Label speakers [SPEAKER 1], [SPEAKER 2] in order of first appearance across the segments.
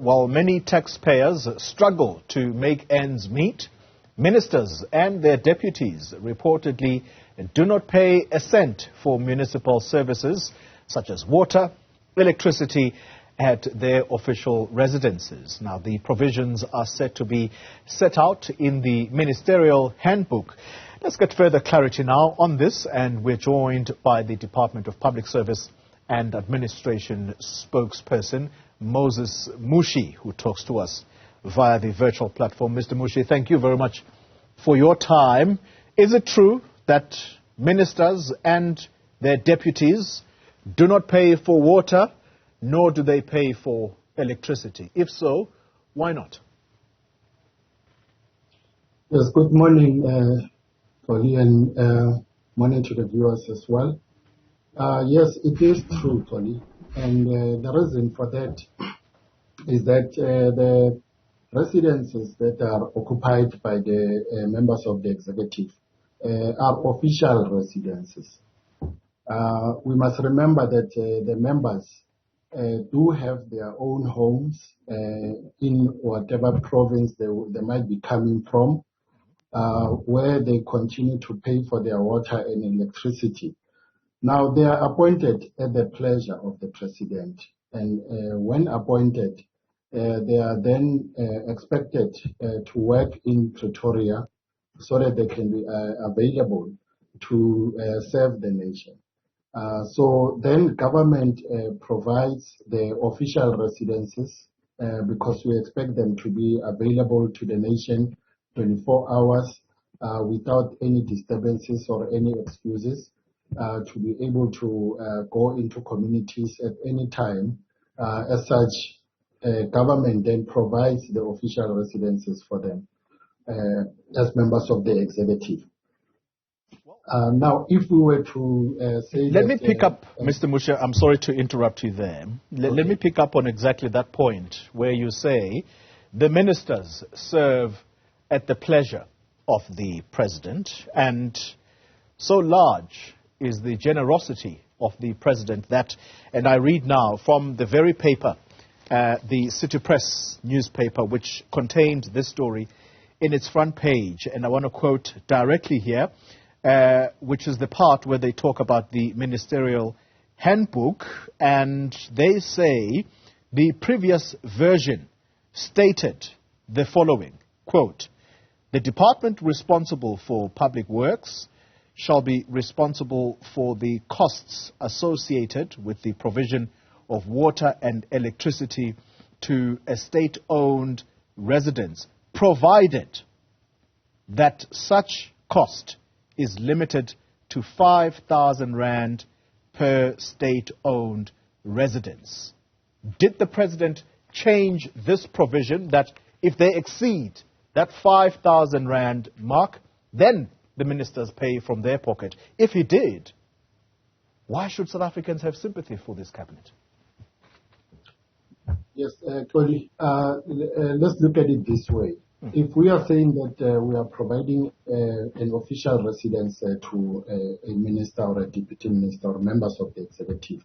[SPEAKER 1] While many taxpayers struggle to make ends meet, ministers and their deputies reportedly do not pay a cent for municipal services such as water, electricity at their official residences. Now, the provisions are set to be set out in the Ministerial handbook. Let's get further clarity now on this, and we're joined by the Department of Public Service and Administration spokesperson, Moses Mushi, who talks to us via the virtual platform. Mr. Mushi, thank you very much for your time. Is it true that ministers and their deputies do not pay for water, nor do they pay for electricity? If so, why not?
[SPEAKER 2] Yes, good morning, Tolly, and morning to the viewers as well. Yes, it is true, Tolly. And the reason for that is that the residences that are occupied by the members of the executive are official residences. We must remember that the members do have their own homes in whatever province they might be coming from, where they continue to pay for their water and electricity. Now, they are appointed at the pleasure of the president, and when appointed, they are then expected to work in Pretoria so that they can be available to serve the nation. So then government provides the official residences because we expect them to be available to the nation 24 hours without any disturbances or any excuses. To be able to go into communities at any time. As such, government then provides the official residences for them as members of the executive. Now, if we were to say
[SPEAKER 1] Let me pick up, Mr. Mushi, I'm sorry to interrupt you there. Let me pick up on exactly that point where you say the ministers serve at the pleasure of the president, and so large is the generosity of the president that, and I read now from the very paper, the City Press newspaper, which contained this story in its front page, and I want to quote directly here, which is the part where they talk about the Ministerial handbook, and they say the previous version stated the following, quote, "The department responsible for public works shall be responsible for the costs associated with the provision of water and electricity to a state-owned residence, provided that such cost is limited to 5,000 rand per state-owned residence." Did the president change this provision that if they exceed that 5,000 rand mark, then the ministers pay from their pocket? If he did, why should South Africans have sympathy for this cabinet?
[SPEAKER 2] Yes, Tolly, let's look at it this way. If we are saying that we are providing an official residence to a minister or a deputy minister or members of the executive,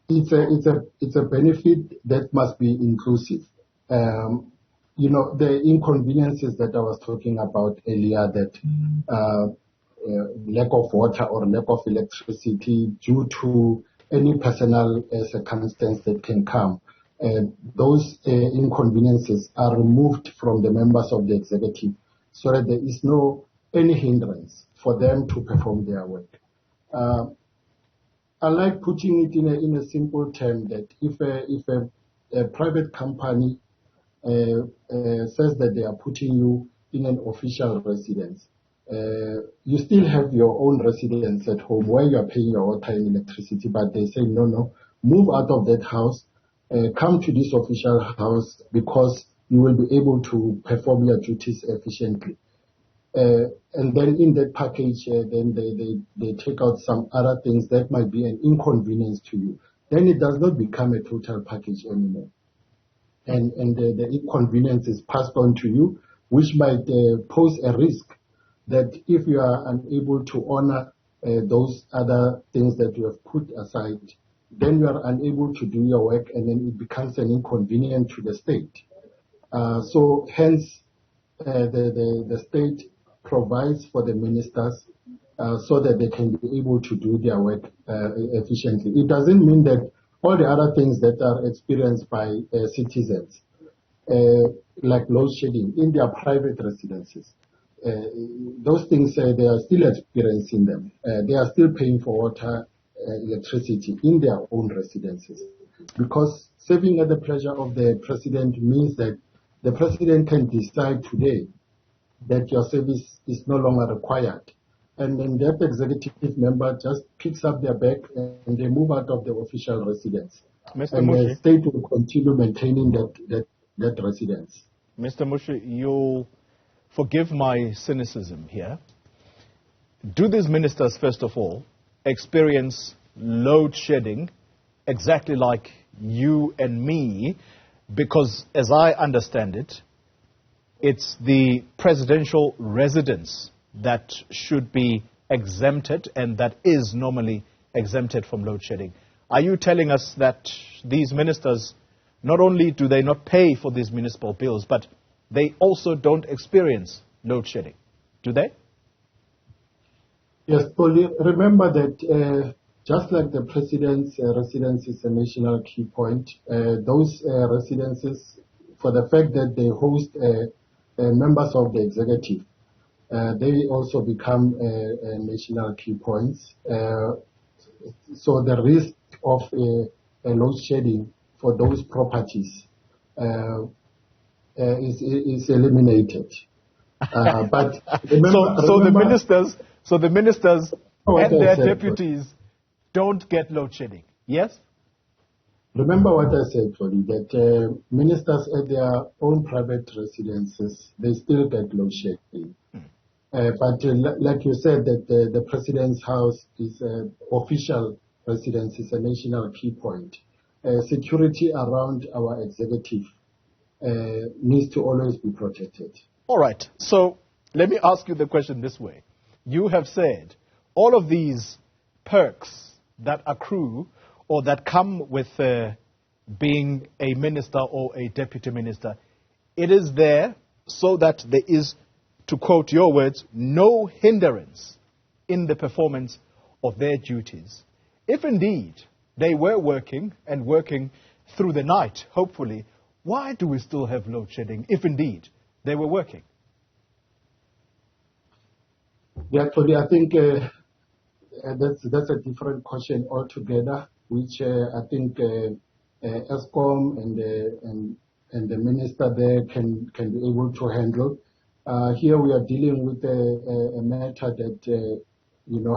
[SPEAKER 2] it's a benefit that must be inclusive. You know, the inconveniences that I was talking about earlier, that lack of water or lack of electricity due to any personal circumstance that can come, those inconveniences are removed from the members of the executive so that there is no any hindrance for them to perform their work. I like putting it in a simple term that if a private company says that they are putting you in an official residence, you still have your own residence at home where you are paying your water and electricity, but they say, no, move out of that house, come to this official house because you will be able to perform your duties efficiently. And then in that package, then they take out some other things that might be an inconvenience to you. Then it does not become a total package anymore. And the inconvenience is passed on to you, which might pose a risk that if you are unable to honor those other things that you have put aside, then you are unable to do your work, and then it becomes an inconvenience to the state. So hence, the state provides for the ministers so that they can be able to do their work efficiently. It doesn't mean that all the other things that are experienced by citizens, like load shedding in their private residences, those things, they are still experiencing them. They are still paying for water, electricity in their own residences. Because serving at the pleasure of the president means that the president can decide today that your service is no longer required. And then that executive member just picks up their bag and they move out of the official residence.
[SPEAKER 1] Mr.
[SPEAKER 2] And
[SPEAKER 1] Mushi,
[SPEAKER 2] the state will continue maintaining that residence.
[SPEAKER 1] Mr. Mushi, you'll forgive my cynicism here. Do these ministers, first of all, experience load shedding exactly like you and me? Because as I understand it, it's the presidential residence that should be exempted and that is normally exempted from load shedding. Are you telling us that these ministers, not only do they not pay for these municipal bills, but they also don't experience load shedding? Do they?
[SPEAKER 2] Yes, Paul, remember that just like the president's residence is a national key point, those residences, for the fact that they host members of the executive, they also become national key points. So the risk of a load shedding for those properties is eliminated. But remember,
[SPEAKER 1] so the ministers and their deputies don't get load shedding. Yes?
[SPEAKER 2] Remember what I said, Tony, that ministers at their own private residences, they still get load shedding. But like you said, that the president's house is an official residence, is a national key point. Security around our executive needs to always be protected.
[SPEAKER 1] All right. So let me ask you the question this way. You have said all of these perks that accrue or that come with being a minister or a deputy minister, it is there so that there is, to quote your words, no hindrance in the performance of their duties. If indeed they were working and working through the night, hopefully, why do we still have load shedding if indeed they were working?
[SPEAKER 2] Yeah, Tony, I think that's a different question altogether, which I think ESCOM and the minister there can be able to handle. Here we are dealing with a matter that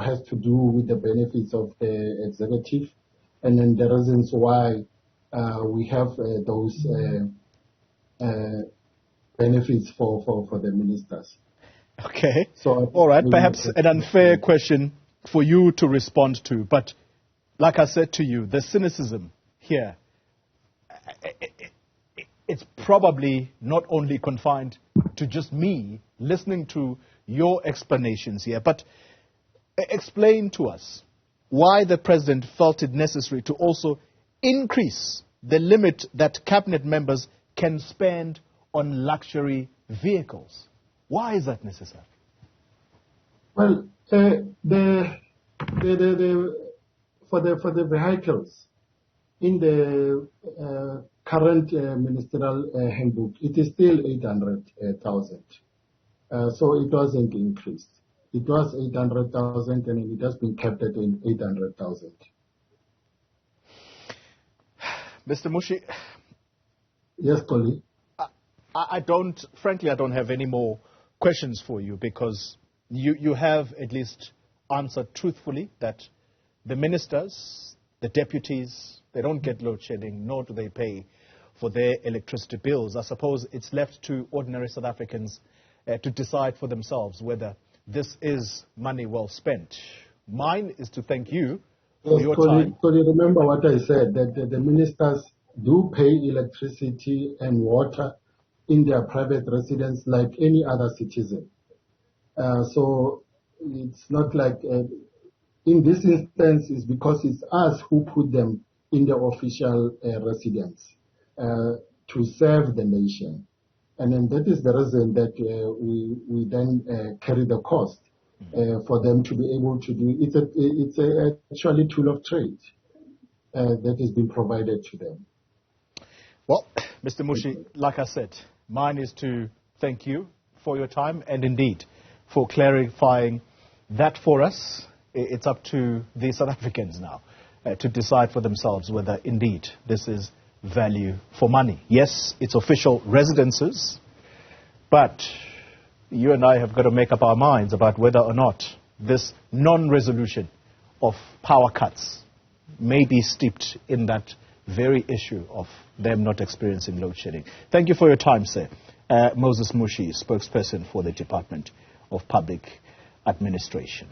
[SPEAKER 2] has to do with the benefits of the executive, and then the reasons why we have those benefits for the ministers.
[SPEAKER 1] Okay.
[SPEAKER 2] So,
[SPEAKER 1] all right. Perhaps an unfair question for you to respond to, but like I said to you, the cynicism here, it's probably not only confined to just me listening to your explanations here, but explain to us why the president felt it necessary to also increase the limit that cabinet members can spend on luxury vehicles. Why is that necessary?
[SPEAKER 2] Well, for the vehicles in the current ministerial handbook, it is still 800,000. So it wasn't increased. It was 800,000 and it has been kept at 800,000.
[SPEAKER 1] Mr. Mushi.
[SPEAKER 2] Yes, Toli.
[SPEAKER 1] Frankly, I don't have any more questions for you because you have at least answered truthfully that the ministers, the deputies, they don't get load shedding, nor do they pay for their electricity bills. I suppose it's left to ordinary South Africans to decide for themselves whether this is money well spent. Mine is to thank you for your time.
[SPEAKER 2] Toli, remember what I said, that the ministers do pay electricity and water in their private residence like any other citizen. So it's not like, in this instance, it's because it's us who put them in the official residence to serve the nation. And then that is the reason that we then carry the cost for them to be able to do. It's actually a tool of trade that has been provided to them.
[SPEAKER 1] Well, Mr. Mushi, like I said, mine is to thank you for your time and indeed for clarifying that for us. It's up to the South Africans now to decide for themselves whether indeed this is value for money. Yes, it's official residences, but you and I have got to make up our minds about whether or not this non-resolution of power cuts may be steeped in that very issue of them not experiencing load shedding. Thank you for your time, sir. Moses Mushi, spokesperson for the Department of Public Administration.